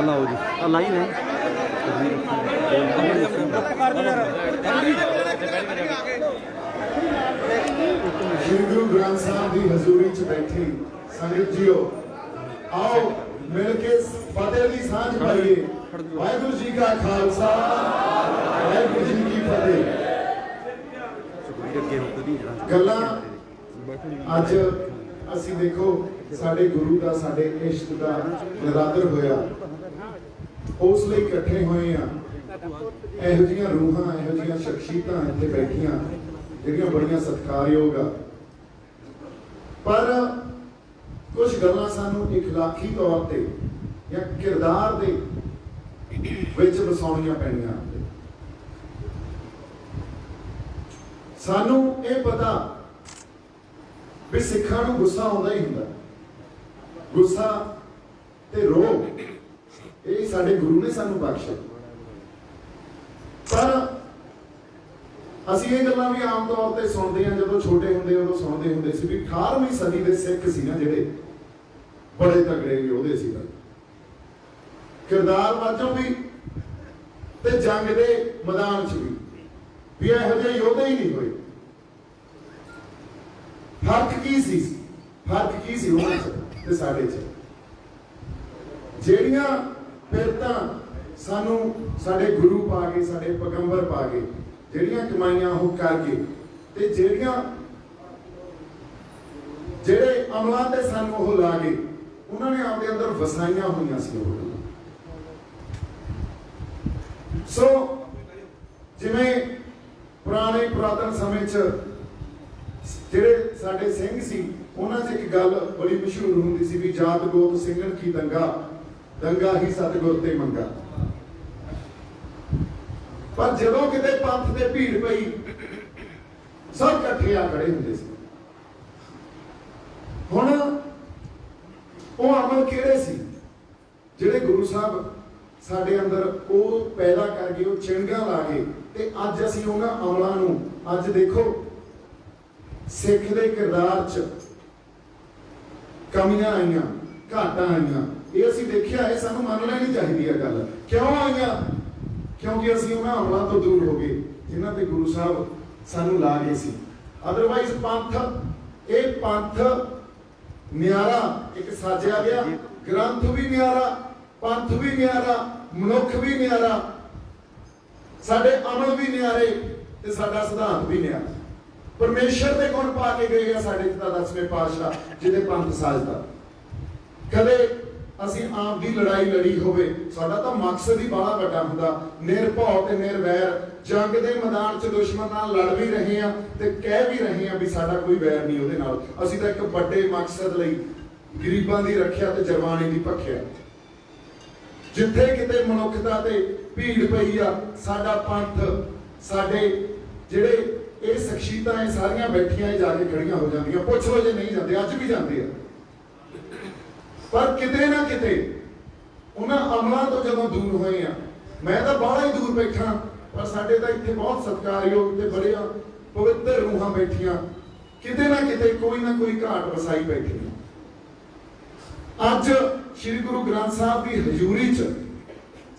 ਲਾਓ ਜੀ ਆ ਲਾਈ ਨੇ श्री गुरु ग्रंथ साहब की हजूरी च बैठी संगत जीओ आओ मिलके फतेह की सांझ पाइए। वाहिगुरू जी का खालसा वाहिगुरू जी की फतेह। गल्लां अज असीं देखो साडे गुरु का साडे इश्क का निरादर होया उस लई इकट्ठे होए आ। इहो जिहियां रूहां इहो जिहियां शख्सियतां इत्थे बैठियां ਜਿਹੜੀਆਂ ਬੜੀਆਂ ਸਤਿਕਾਰਯੋਗ ਆ पर कुछ गल्लां सानू इखलाकी तौर ते या किरदार दे विच वसाउणियां पैणियां। सानू ये पता भी सिखां नूं गुस्सा आउंदा ही हुंदा, गुस्सा ते रोह ये साडे गुरु ने सानू बख्शिया। पर ਅਸੀਂ ਇਹ ਗੱਲਾਂ ਵੀ ਆਮ ਤੌਰ ਤੇ ਸੁਣਦੇ ਹਾਂ, ਜਦੋਂ ਛੋਟੇ ਹੁੰਦੇ ਉਦੋਂ ਸੁਣਦੇ ਹੁੰਦੇ ਸੀ ਵੀ 18ਵੀਂ ਸਦੀ ਦੇ ਸਿੱਖ ਸੀ ਨਾ ਜਿਹੜੇ ਬੜੇ ਤਗੜੇ ਯੋਧੇ ਸੀ, ਕਿਰਦਾਰ ਵਜੋਂ ਵੀ ਤੇ ਜੰਗ ਦੇ ਮੈਦਾਨ 'ਚ ਵੀ ਇਹੋ ਜਿਹੇ ਯੋਧੇ ਹੀ ਨਹੀਂ ਹੋਏ। ਫਰਕ ਕੀ ਸੀ? ਫਰਕ ਕੀ ਸੀ ਉਹਨਾਂ 'ਚ ਤੇ ਸਾਡੇ 'ਚ? ਜਿਹੜੀਆਂ ਪਿਰਤਾਂ ਸਾਨੂੰ ਸਾਡੇ ਗੁਰੂ ਪਾ ਕੇ ਸਾਡੇ ਪੈਗੰਬਰ ਪਾ ਕੇ ਜਿਹੜੀਆਂ ਕਮਾਈਆਂ ਉਹ ਕਰਕੇ ਤੇ ਜਿਹੜੇ ਅਮਲਾਂ ਤੇ ਸਾਨੂੰ ਉਹ ਲਾ ਕੇ ਉਹਨਾਂ ਨੇ ਆਪਦੇ ਅੰਦਰ ਵਸਾਈਆਂ ਹੋਈਆਂ ਸੀ ਉਹ। ਸੋ ਜਿਵੇਂ ਪੁਰਾਣੇ ਪੁਰਾਤਨ ਸਮੇਂ 'ਚ ਜਿਹੜੇ ਸਾਡੇ ਸਿੰਘ ਸੀ ਉਹਨਾਂ 'ਚ ਇੱਕ ਗੱਲ ਬੜੀ ਮਸ਼ਹੂਰ ਹੁੰਦੀ ਸੀ ਵੀ ਜਾਤ ਗੋਤ ਸਿੰਘਣ ਕੀ ਦੰਗਾ, ਦੰਗਾ ਹੀ ਸਤਿਗੁਰ ਤੇ ਮੰਗਾ। पर जदों किते पंथ ते भीड़ पई सब इकट्ठे आ खड़े हुंदे सी। हुण वो अमल किहड़े सी जिहड़े गुरु साहब साडे अंदर वो पैदा कर गए, वो चिणगां ला गए ते अज असीं उहनां अमलां नूं अज देखो सिख दे किरदार च कमियां आईयां, घाटां आईयां। ये असीं देखिआ, ये सानूं मंन लेनी चाहीदी है गल। क्यों आईयां? क्योंकि असीं उन्हां अमलां तो दूर हो गए जिन्हां ते गुरु साहब सानू ला गए सी। अदरवाइज पंथ ये पंथ न्यारा एक साजिया गया, ग्रंथ भी न्यारा, पंथ भी न्यारा, मनुख भी न्यारा, साडे अमल भी न्यारे ते साडा सिद्धांत भी न्यारा। परमेश्वर दे गुण पा के गए साडे 10वें पातशाह जिहदे पंथ साजदा। कदे ਅਸੀਂ ਆਪ ਦੀ ਲੜਾਈ ਲੜੀ ਹੋਵੇ, ਸਾਡਾ ਤਾਂ ਮਕਸਦ ਹੀ ਬੜਾ ਵੱਡਾ ਹੁੰਦਾ। ਨਿਰਭਉ ਤੇ ਨਿਰਵੈਰ ਜੰਗ ਦੇ ਮੈਦਾਨ 'ਚ ਦੁਸ਼ਮਣ ਨਾਲ ਲੜ ਵੀ ਰਹੇ ਆ ਤੇ ਕਹਿ ਵੀ ਰਹੇ ਆ ਵੀ ਸਾਡਾ ਕੋਈ ਵੈਰ ਨਹੀਂ ਉਹਦੇ ਨਾਲ। ਅਸੀਂ ਤਾਂ ਇੱਕ ਵੱਡੇ ਮਕਸਦ ਲਈ ਗਰੀਬਾਂ ਦੀ ਰੱਖਿਆ ਤੇ ਜਰਮਾਨੇ ਦੀ ਭਖਿਆ। ਜਿੱਥੇ ਕਿਤੇ ਮਨੁੱਖਤਾ ਤੇ ਭੀੜ ਪਈ ਆ ਸਾਡਾ ਪੰਥ, ਸਾਡੇ ਜਿਹੜੇ ਇਹ ਸ਼ਖਸੀਅਤਾਂ ਇਹ ਸਾਰੀਆਂ ਬੈਠੀਆਂ ਜਾ ਕੇ ਖੜੀਆਂ ਹੋ ਜਾਂਦੀਆਂ। ਪੁੱਛ ਲਓ ਜੇ ਨਹੀਂ ਜਾਂਦੇ, ਅੱਜ ਵੀ ਜਾਂਦੇ ਆ। पर किते ना किते उन्हां अमलों तो जदों दूर होए आ, मैं तो बाहला ही दूर बैठा पर साडे तां इत्थे बहुत सत्कारयोग ते बड़े पवित्र रूहां बैठियां, किते ना किते कोई ना कोई घाट वसाई बैठी। अज श्री गुरु ग्रंथ साहब की हजूरी च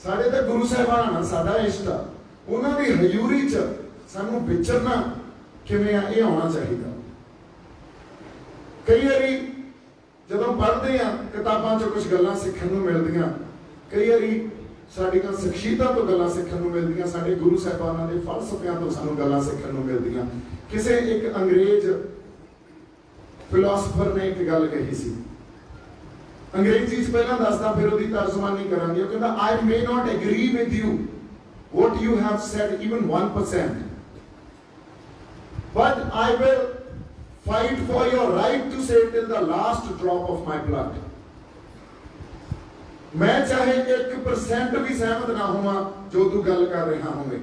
साडे तां गुरु साहिबान आ, साडा इष्ट आ, उन्हां दी हजूरी च सानूं विचरना किवें आ इह आउणा चाहीदा। कई वारी ਜਦੋਂ ਪੜ੍ਹਦੇ ਆ ਕਿਤਾਬਾਂ 'ਚੋਂ ਕੁਝ ਗੱਲਾਂ ਸਿੱਖਣ ਨੂੰ ਮਿਲਦੀਆਂ, ਕਈ ਵਾਰੀ ਸਾਡੀਆਂ ਸ਼ਖਸੀਅਤਾਂ ਤੋਂ ਗੱਲਾਂ ਸਿੱਖਣ ਨੂੰ ਮਿਲਦੀਆਂ, ਸਾਡੇ ਗੁਰੂ ਸਾਹਿਬਾਨਾਂ ਦੇ ਫਲਸਫਿਆਂ ਤੋਂ ਸਾਨੂੰ ਗੱਲਾਂ ਸਿੱਖਣ ਨੂੰ ਮਿਲਦੀਆਂ। ਕਿਸੇ ਇੱਕ ਅੰਗਰੇਜ਼ ਫਿਲਾਸਫਰ ਨੇ ਇੱਕ ਗੱਲ ਕਹੀ ਸੀ, ਅੰਗਰੇਜ਼ੀ 'ਚ ਪਹਿਲਾਂ ਦੱਸਦਾ ਫਿਰ ਉਹਦੀ ਤਰਜਮਾਨੀ ਕਰਾਂਗੇ। ਉਹ ਕਹਿੰਦਾ I may not agree with you what you have said even 1%, but I will fight for your right to say till the last drop of my blood। मैं चाहे 1% भी सहमत ना होवां जो तू गल कर रहा होवे,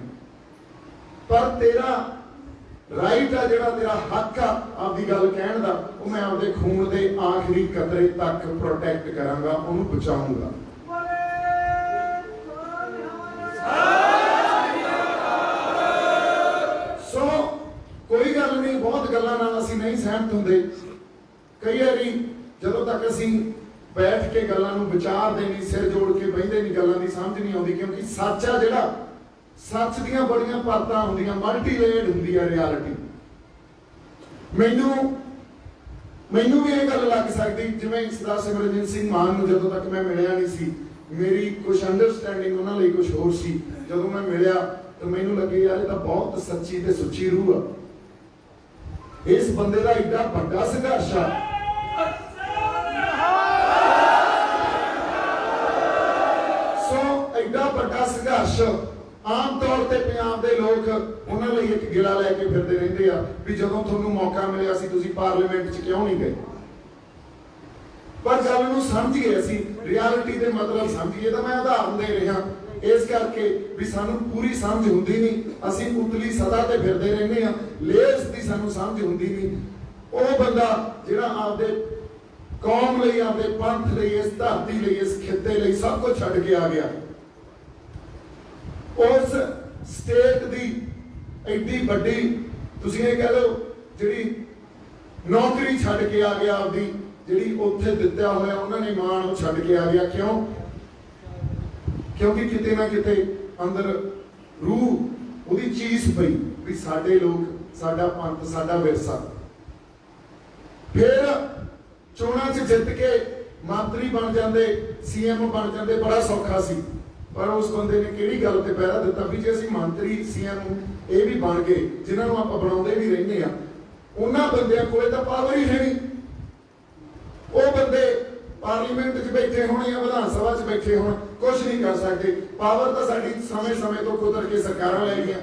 पर तेरा राइट आ जिहड़ा तेरा हक आ आपदी गल कहण दा, ਉਹ मैं आपदे खून दे आखिरी कतरे तक प्रोटेक्ट करांगा, ਉਹਨੂੰ बचाऊंगा। कोई गल नहीं, बहुत गल्लां नाल असीं नहीं सहमत हुंदे। कई वारी जदों तक असीं बैठ के गल्लां नूं विचारदे नहीं, सिर जोड़ के बहिंदे नहीं, गल्लां दी समझ नहीं आउंदी, क्योंकि सच आ जिहड़ा सच दीयां बड़ियां परतां हुंदियां, मल्टी लेयर्ड हुंदी है रियलिटी। मैनू भी ये गल लग सकती, जिवें सरदार सिमरनजीत सिंह मान नूं जदों तक मैं मिलिया नहीं सी, मेरी कुछ अंडरस्टैंडिंग उन्हां लई कुछ होर सी। जदों मैं मिलिया तो मैनू लगे यार ये तां बहुत सच्ची ते सुच्ची रूह आ, इस बंदे दा एडा वड्डा संघर्ष आ। सो एडा वड्डा संघर्ष आम तौर पर पंजाब के लोग उन्होंने एक गिला लैके फिरते रहते हैं भी जदों तुहानूं मौका मिलिया सी तुसीं पार्लीमेंट च क्यों नहीं गए। पर गल नूं समझिए, असीं रियलिटी दे मतलब समझिए। तो मैं उदाहरण दे रहा इस करके भी सानूं पूरी समझ हुंदी नहीं, असीं उतली सतह ते फिरदे रहंदे हां, लेयर्स दी सानूं समझ हुंदी नहीं। ਉਹ ਬੰਦਾ ਜਿਹੜਾ ਆਪਦੇ ਕੌਮ ਲਈ, ਆਪਦੇ ਪੰਥ ਲਈ, ਇਸ ਧਰਤੀ ਲਈ, ਇਸ ਖਿੱਤੇ ਲਈ ਸਭ ਕੁਝ ਛੱਡ ਕੇ ਆ ਗਿਆ, ਉਸ ਸਟੇਟ ਦੀ ਐਡੀ ਵੱਡੀ ਤੁਸੀਂ ਇਹ ਕਹਿ ਲਓ ਜਿਹੜੀ ਨੌਕਰੀ ਛੱਡ ਕੇ ਆ ਗਿਆ, ਆਪਦੀ ਜਿਹੜੀ ਉੱਥੇ ਦਿੱਤਾ ਹੋਇਆ ਉਹਨਾਂ ਨੇ ਮਾਣ ਉਹ ਛੱਡ ਕੇ ਆ ਗਿਆ। ਕਿਉਂ? ਕਿਉਂਕਿ ਕਿਤੇ ਨਾ ਕਿਤੇ ਅੰਦਰ ਰੂਹ ਉਹਦੀ ਚੀਜ਼ ਪਈ ਵੀ ਸਾਡੇ ਲੋਕ, ਸਾਡਾ ਪੰਥ, ਸਾਡਾ ਵਿਰਸਾ। फिर चोणां च जित के मंत्री बन जाते, CM बन जाते, बड़ा सौखा सी। पर उस बंदे ने किहड़ी गल ते पहरा दिता भी जे असीं मंत्री CM ये भी बन गए जिन्हां नूं आपां बनाउंदे भी रहिंदे आ, उन्हां बंदियां कोले तां पावर ही है नहीं। वो बंदे पार्लीमेंट च बैठे होण या विधान सभा च बैठे होण, कुछ नहीं कर सकते। पावर तां साडी समय समय तो कुदर के सरकारां लै गईयां।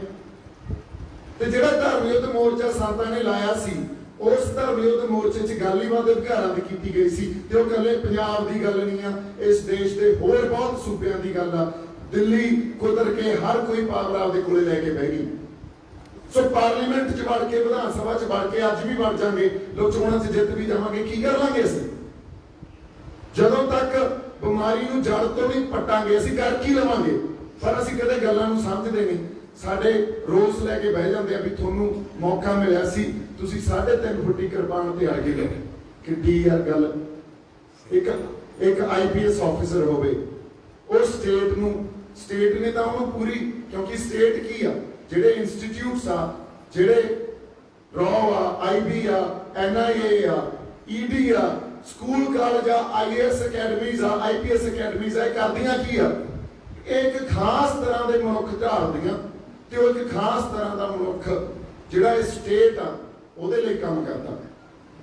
ते जिहड़ा धर्म युद्ध मोर्चा संतां ने लाया सी, उस धर्म युद्ध मोर्चे च गल ही वाद अधिकारां दी कीती गई सी। ते ओह कल्ले पंजाब दी गल नहीं आ, इस देश दे होर बहुत सूबियां दी गल आ। दिल्ली कुदर के हर कोई पावर आपदे कोले लैके बह गई। सो पार्लीमेंट च वड़ के, विधान सभा च वड़ के, अज भी वड़ जांगे, लोग चोणां च जित भी जावांगे, की कर लांगे असीं? जदों तक बीमारी नूं जड़ तो नहीं पट्टांगे असीं कर की लवांगे? पर असीं कदे गल्लां नूं समझदे नहीं। साडे रोस लैके बह जांदे आ भी तुहानूं मौका मिलिया सी, तुसीं 3.5 फुੱਟੀ किरपान ते अड़ गए। किड्डी यार गल। एक IPS ऑफिसर होवे, उस स्टेट नूं, स्टेट ने तां ओहनूं पूरी, क्योंकि स्टेट की आ, जिहड़े इंस्टीट्यूट्स आ, जिहड़े रॉ आ, IB आ, NIA आ, ED आ, स्कूल कॉलेज आ, IAS अकैडमीज आ, IPS अकैडमीज आ, करदियां की आ? एक खास तरह के मनुख ढालदियां ते ओह एक खास तरह का मनुख जिहड़ा इस स्टेट आ ਉਹਦੇ ਲਈ ਕੰਮ ਕਰਦਾ।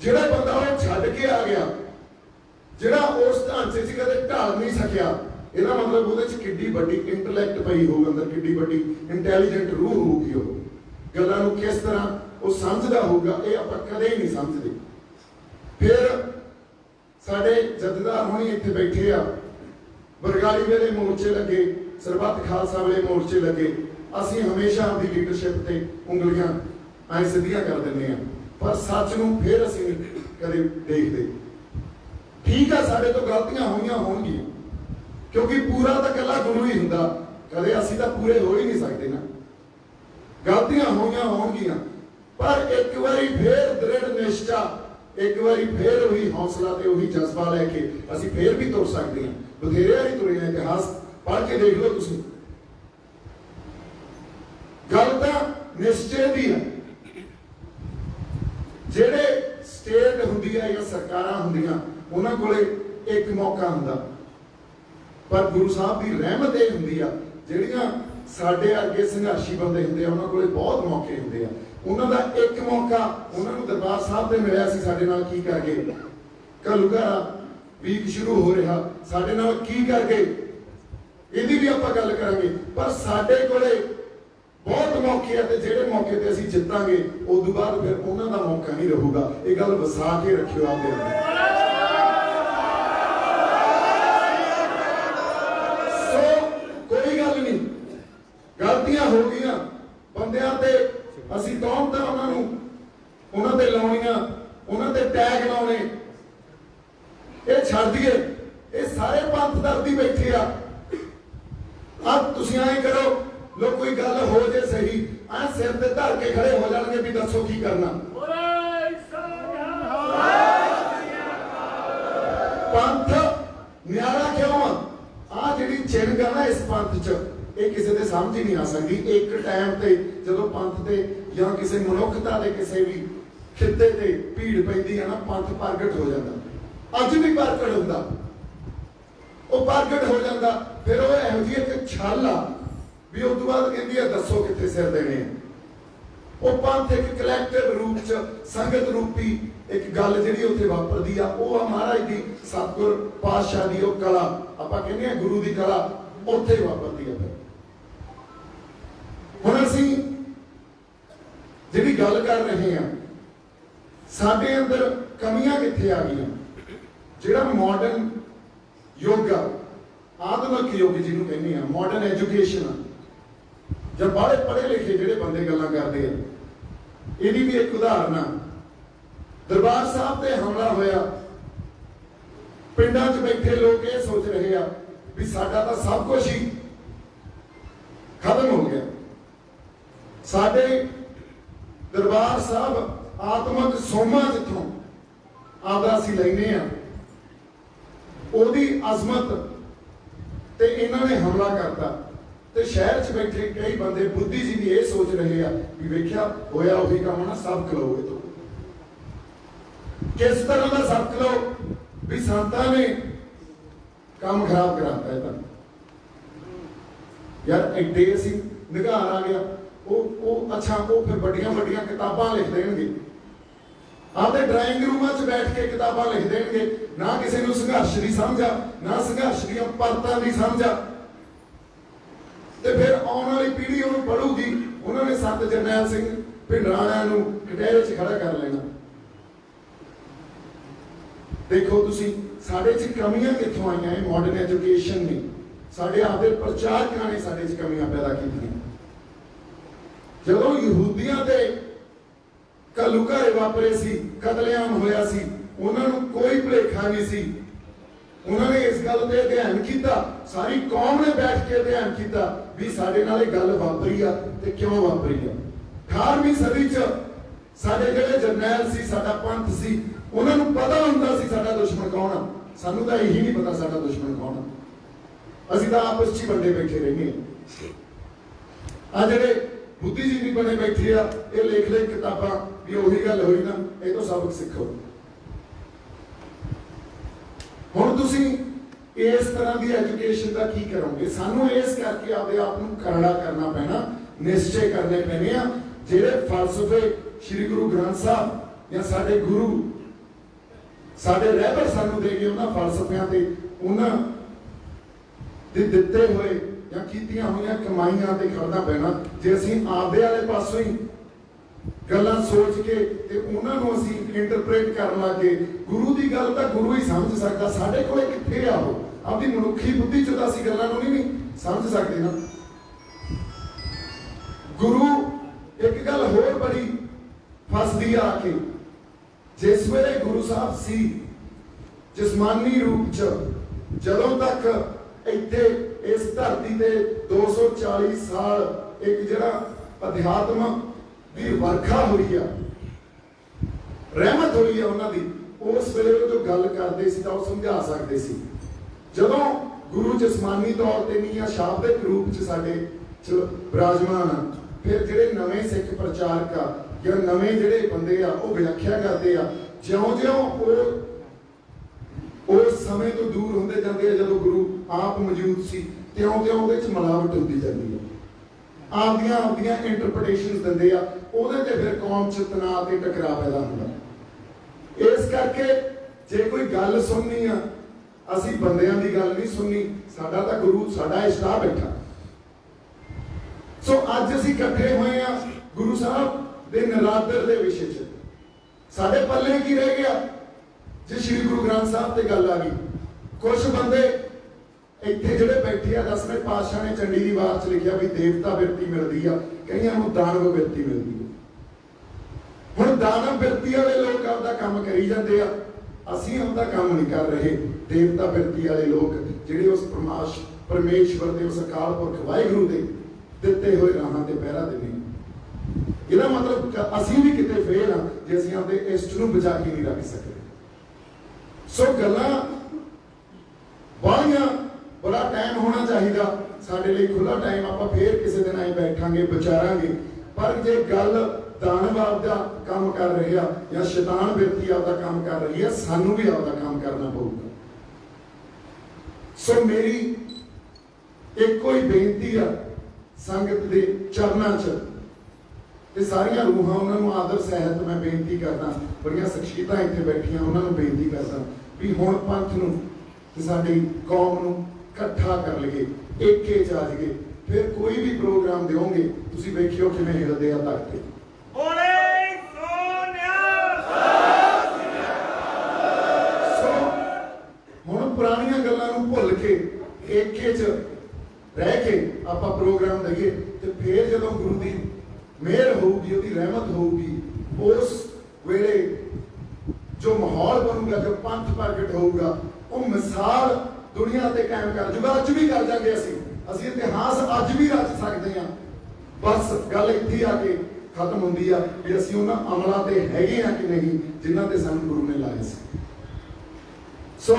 ਜਿਹੜਾ ਬੰਦਾ ਉਹ ਛੱਡ ਕੇ ਆ ਗਿਆ, ਜਿਹੜਾ ਉਸ ਢਾਂਚੇ 'ਚ ਕਦੇ ਢਾਲ ਨਹੀਂ ਸਕਿਆ, ਇਹਦਾ ਮਤਲਬ ਉਹਦੇ 'ਚ ਕਿੱਡੀ ਵੱਡੀ ਇੰਟੈਲੈਕਟ ਪਈ ਹੋਊ, ਅੰਦਰ ਕਿੱਡੀ ਵੱਡੀ ਇੰਟੈਲੀਜੈਂਟ ਰੂਹ ਹੋਊਗੀ। ਉਹ ਗੱਲਾਂ ਨੂੰ ਕਿਸ ਤਰ੍ਹਾਂ ਉਹ ਸਮਝਦਾ ਹੋਊਗਾ, ਇਹ ਆਪਾਂ ਕਦੇ ਹੀ ਨਹੀਂ ਸਮਝਦੇ। ਫਿਰ ਸਾਡੇ ਜਥੇਦਾਰ ਹੋਣੀ ਇੱਥੇ ਬੈਠੇ ਆ, ਬਰਗਾੜੀ ਵੇਲੇ ਮੋਰਚੇ ਲੱਗੇ, ਸਰਬੱਤ ਖਾਲਸਾ ਵੇਲੇ ਮੋਰਚੇ ਲੱਗੇ, ਅਸੀਂ ਹਮੇਸ਼ਾ ਆਪਦੀ ਲੀਡਰਸ਼ਿਪ ਤੇ ਉਂਗਲੀਆਂ ਐ ਸਿੱਧੀਆਂ ਕਰ ਦਿੰਦੇ ਆ, ਪਰ ਸੱਚ ਨੂੰ ਫਿਰ ਅਸੀਂ ਕਦੇ ਦੇਖਦੇ। ਠੀਕ ਆ, ਸਾਡੇ ਤੋਂ ਗਲਤੀਆਂ ਹੋਈਆਂ ਹੋਣਗੀਆਂ, ਕਿਉਂਕਿ ਪੂਰਾ ਤਾਂ ਇਕੱਲਾ ਗੁਰੂ ਹੀ ਹੁੰਦਾ, ਕਦੇ ਅਸੀਂ ਤਾਂ ਪੂਰੇ ਹੋ ਹੀ ਨਹੀਂ ਸਕਦੇ ਨਾ। ਗਲਤੀਆਂ ਹੋਈਆਂ ਹੋਣਗੀਆਂ, ਪਰ ਇੱਕ ਵਾਰੀ ਫੇਰ ਦ੍ਰਿੜ ਨਿਸ਼ਚਾ, ਇੱਕ ਵਾਰੀ ਫੇਰ ਉਹੀ ਹੌਸਲਾ ਤੇ ਉਹੀ ਜਜ਼ਬਾ ਲੈ ਕੇ ਅਸੀਂ ਫੇਰ ਵੀ ਤੁਰ ਸਕਦੇ ਹਾਂ। ਬਥੇਰੇ ਵਾਰੀ ਤੁਰੇ ਆ, ਇਤਿਹਾਸ ਪੜ੍ਹ ਕੇ ਦੇਖ ਲਓ ਤੁਸੀਂ। ਗੱਲ ਤਾਂ ਨਿਸ਼ਚੇ ਦੀ ਹੈ। ਜਿਹੜੇ ਸਟੇਟ ਹੁੰਦੀ ਹੈ ਜਾਂ ਸਰਕਾਰਾਂ ਹੁੰਦੀਆਂ, ਉਹਨਾਂ ਕੋਲੇ ਇੱਕ ਮੌਕਾ ਹੁੰਦਾ, ਪਰ ਗੁਰੂ ਸਾਹਿਬ ਦੀ ਰਹਿਮਤ ਇਹ ਹੁੰਦੀ ਆ, ਜਿਹੜੀਆਂ ਸਾਡੇ ਅੱਗੇ ਸੰਘਰਸ਼ੀ ਬੰਦੇ ਹੁੰਦੇ ਆ, ਉਹਨਾਂ ਕੋਲੇ ਬਹੁਤ ਮੌਕੇ ਹੁੰਦੇ ਆ। ਉਹਨਾਂ ਦਾ ਇੱਕ ਮੌਕਾ ਉਹਨਾਂ ਨੂੰ ਦਰਬਾਰ ਸਾਹਿਬ ਤੇ ਮਿਲਿਆ ਸੀ, ਸਾਡੇ ਨਾਲ ਕੀ ਕਰ ਗਏ? ਘੱਲੂਘਾਰਾ ਵੀਕ ਸ਼ੁਰੂ ਹੋ ਰਿਹਾ, ਸਾਡੇ ਨਾਲ ਕੀ ਕਰ ਗਏ? ਇਹਦੀ ਵੀ ਆਪਾਂ ਗੱਲ ਕਰਾਂਗੇ। ਪਰ ਸਾਡੇ ਕੋਲੇ बहुत मौके है, जेडे मौके ते असीं जितांगे, उस तो बाद फिर उन्हां दा मौका नहीं रहूगा। ये गल वसा के रखियो आपदे अंदर। सो कोई गल नहीं, गलतियां हो गईयां, बंदियां ते असीं कौन तां उन्हां ते लाउणीआं, उन्हां ते टैग लाउणे, ये छड्ड दईए। ये सारे पंथ दर्दी बैठे आ। अब तुसीं ऐ करो, लोग कोई गल हो जे सही, आ सिर ते धर के खड़े हो जाएंगे भी दसो की करना। पंथ क्यों आ जिहड़ी चिंग आ ना इस पंथ च ये किसी के समझ ही नहीं आ सकती। एक टाइम ते जदों पंथ ते या किसी मनुखता के किसी भी खिते ते भीड़ पैंदी है ना पंथ प्रगट हो जाता। अज भी प्रगट होंदा वो प्रगट हो जाता। फिर वो इहो जी एक छल आ भी उस तो बाद कहती है दसो कितने सिर देने। वो पंथ एक कलैक्टिव रूप च संगत रूपी एक गल जिहड़ी उत्थे वापरदी आ वो महाराज दी सतगुर पातशाह दी वो कला आपां कहने आ गुरु दी कला उत्थे वापरदी आ। हुण असीं जिहड़ी गल कर रहे हैं साडे अंदर कमियां कित्थे आ गईयां। जिहड़ा मॉडर्न युग आ आधुनिक युग जिहनूं कहने आ मॉडर्न एजुकेशन जब बड़े पढ़े लिखे जिहड़े बंदे गल्लां करदे आ इहदी भी एक उदाहरण आ। दरबार साहब ते हमला होया पिंडां 'च बैठे लोग ये सोच रहे आ भी साडा तां सब कुछ ही खत्म हो गया। साडे दरबार साहब आत्मक सोमा जिथों आपदा असीं लैने आ ओहदी अजमत ते इन्हां ने हमला करता ते शहर च बैठे कई बंदे बुद्धिजीवी ये सोच रहे आ भी वेख्या होया उही काम ना सब खलो तो किस तरह का सब खलो भी संतां ने काम खराब कराता है। यार एडे असीं निगार आ गया वो अच्छा वो फिर बड़ियां बड़ियां किताबां लिख देंगे आपके ड्राइंग रूमां च बैठ के किताबां लिख देंगे ना किसी नूं संघर्ष की समझा ना संघर्ष दी परतां की समझा ते फिर आने वाली पीढ़ी उन्होंने पढ़ूगी उन्होंने संत जरनैल सिंह भिंडराणा नूं कटहरे च खड़ा कर लेना। देखो तुसीं साडे च कमियां कित्थों आईयां है मॉडर्न एजुकेशन ने साडे आपदे प्रचारकां ने साडे च कमियां पैदा कीतीआं। जदों यहूदियां ते घल्लूघारे वापरे सी कतलेआम होया सी उन्हां नूं कोई भुलेखा नहीं सी। उन्होंने इस गल पे अध्ययन किया सारी कौम ने बैठ के अध्ययन किया भी साडे नाल इह गल वापरी आ ते क्यों वापरी आ। 18वीं सदी च साडे जिहड़े जरनैल सी साडा पंथ सी उन्हां नूं पता हुंदा सी साडा दुश्मन कौन आ। सानूं तां यही नहीं पता साडा दुश्मन कौन आ। असीं तां आपस च बंदे बैठे रहिए आ जिहड़े बुद्धिजीवी बने बैठे आ ये लिख ले किताबां भी उही गल होई ना ये तो सबक सिखो। हुण तुसीं इस तरह की एजुकेशन का की करोगे सानू इस करके आपदे आप नूं करड़ा करना पैना निश्चय करने पैने आ जिहड़े फलसफे श्री गुरु ग्रंथ साहब या साडे गुरु साडे रहबर सानू दे गए उन्हां फलसफियां ते उन्हां दे दित्ते होए या कीतियां होईयां कमाईयां ते खड़ना पैना। जे असीं आपदे वाले पासों ही गल्लां सोच के ते उन्हां नूं असीं इंटरप्रेट करन लग गए गुरु की गल तां गुरु ही समझ सकदा साडे कोले कित्थे आ वो आपदी मनुखी बुद्धि चों तां असीं गल्लां नूं नहीं समझ सकदे ना। गुरु एक गल होर बड़ी फसदी आके जिस वेले गुरु साहब सी जिस्मानी रूप च जदों तक इत्थे इस धरती ते 240 साल एक जिहड़ा अध्यात्म दी वर्खा हुई आ रहमत हुई है उन्हां दी उस वेले जो गल करदे सी तां ओह समझा सकदे सी। जदों गुरु जिस्मानी तौर ते नहीं या शाब्दिक रूप च साडे च विराजमान आ फिर जिहड़े नवें सिख प्रचारक आ या नवें जिहड़े बंदे आ ओह व्याख्या करदे आ ज्यों-ज्यों उस समय तो दूर होंदे जांदे आ जदों गुरु आप मौजूद सी त्यों-त्यों उहदे च मिलावट हुंदी जांदी है आपदियां इंटरप्रिटेशनस दिंदे आ उहदे ते फिर कौम च तनाव ते टकराव पैदा हुंदा। इस करके जे कोई गल सुननी आ असीं बंदियां दी गल नहीं सुननी साडा तां गुरु साडा इष्टा बैठा। सो अज असीं इकट्ठे होए आ गुरु साहब दे निरादर दे विषय च साडे पल्ले की रह गया जे श्री गुरु ग्रंथ साहब ते गल आ गई। कुछ बंदे इत्थे जिहड़े बैठे आ 10वें पातशाह ने चंडी दी वार च लिखिया भी देवता बिरती मिलदी आ कईयां नूं दानव बिरती मिलदी है। हुण दानव बिरती वाले लोग आपदा काम करी जांदे आ असीं आपदा काम नहीं कर रहे। देवता बिरती वाले लोग जिहड़े उस परमेश्वर दे उस अकाल पुरख वाहिगुरू दे दित्ते हुए राहां ते पहरा दिंदे। ਇਹਦਾ मतलब ਅਸੀਂ भी किते फेल हाँ जे ਅਸੀਂ आपदे इष्ट नूं बचा के नहीं रख सकते। सो गल्लां ਬਾਹਲੀਆਂ ਬੜਾ ਟਾਈਮ ਹੋਣਾ ਚਾਹੀਦਾ ਸਾਡੇ ਲਈ, ਖੁੱਲਾ ਟਾਈਮ। ਆਪਾਂ ਫੇਰ ਕਿਸੇ ਦਿਨ ਆਏ ਬੈਠਾਂਗੇ ਵਿਚਾਰਾਂਗੇ। ਪਰ ਜੇ ਗੱਲ ਦਾਨਵਾਦ ਦਾ ਕੰਮ ਕਰ ਰਿਹਾ ਜਾਂ ਸ਼ੈਤਾਨ ਬਿਰਤੀ ਆਪਦਾ ਕੰਮ ਕਰ ਰਹੀ ਹੈ, ਸਾਨੂੰ ਵੀ ਆਪਦਾ ਕੰਮ ਕਰਨਾ ਪਊਗਾ। ਸੋ ਮੇਰੀ ਇੱਕੋ ਹੀ ਬੇਨਤੀ ਆ ਸੰਗਤ ਦੇ ਚਰਨਾਂ 'ਚ, ਤੇ ਸਾਰੀਆਂ ਰੂਹਾਂ ਉਹਨਾਂ ਨੂੰ ਆਦਰ ਸਹਿਤ ਮੈਂ ਬੇਨਤੀ ਕਰਦਾ, ਬੜੀਆਂ ਸ਼ਖਸੀਅਤਾਂ ਇੱਥੇ ਬੈਠੀਆਂ ਉਹਨਾਂ ਨੂੰ ਬੇਨਤੀ ਕਰਦਾ ਵੀ ਹੁਣ ਪੰਥ ਨੂੰ ਤੇ ਸਾਡੀ ਕੌਮ ਨੂੰ ਇਕੱਠਾ ਕਰ ਲਈਏ, ਏਕੇ 'ਚ ਆ ਜਾਈਏ। ਫਿਰ ਕੋਈ ਵੀ ਪ੍ਰੋਗਰਾਮ ਦਿਓਗੇ ਤੁਸੀਂ ਵੇਖਿਓ ਕਿਵੇਂ ਹਿਲਦੇ ਆ ਤਖਤੇ। ਸੋ ਹੁਣ ਪੁਰਾਣੀਆਂ ਗੱਲਾਂ ਨੂੰ ਭੁੱਲ ਕੇ ਏਕੇ 'ਚ ਰਹਿ ਕੇ ਆਪਾਂ ਪ੍ਰੋਗਰਾਮ ਦਈਏ, ਤੇ ਫਿਰ ਜਦੋਂ ਗੁਰੂ ਦੀ ਮਿਹਰ ਹੋਊਗੀ, ਉਹਦੀ ਰਹਿਮਤ ਹੋਊਗੀ, ਉਸ ਵੇਲੇ ਜੋ ਮਾਹੌਲ ਬਣੂਗਾ, ਜੋ ਪੰਥ ਪ੍ਰਗਟ ਹੋਊਗਾ, ਉਹ ਮਿਸਾਲ ਦੁਨੀਆ ਤੇ ਕਾਇਮ ਕਰ ਜੂਗਾ। ਅੱਜ ਵੀ ਕਰ ਜਾਂਗੇ ਅਸੀਂ ਇਤਿਹਾਸ ਅੱਜ ਵੀ ਰਚ ਸਕਦੇ ਹਾਂ। ਬਸ ਗੱਲ ਇੱਥੇ ਆ ਕੇ ਖਤਮ ਹੁੰਦੀ ਆ ਵੀ ਅਸੀਂ ਉਹਨਾਂ ਅਮਲਾਂ ਤੇ ਹੈਗੇ ਆ ਕਿ ਨਹੀਂ ਜਿਨ੍ਹਾਂ ਤੇ ਸਾਨੂੰ ਗੁਰੂ ਨੇ ਲਾਏ ਸੀ। ਸੋ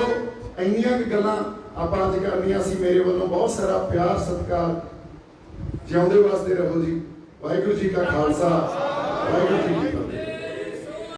ਇੰਨੀਆਂ ਕੁ ਗੱਲਾਂ ਆਪਾਂ ਅੱਜ ਕਰਨੀਆਂ ਸੀ। ਮੇਰੇ ਵੱਲੋਂ ਬਹੁਤ ਸਾਰਾ ਪਿਆਰ ਸਤਿਕਾਰ। ਜਿਉਂਦੇ ਵਾਸਤੇ ਰਹੋ ਜੀ। ਵਾਹਿਗੁਰੂ ਜੀ ਕਾ ਖਾਲਸਾ, ਵਾਹਿਗੁਰੂ ਜੀ ਕੀ ਫਤਿਹ।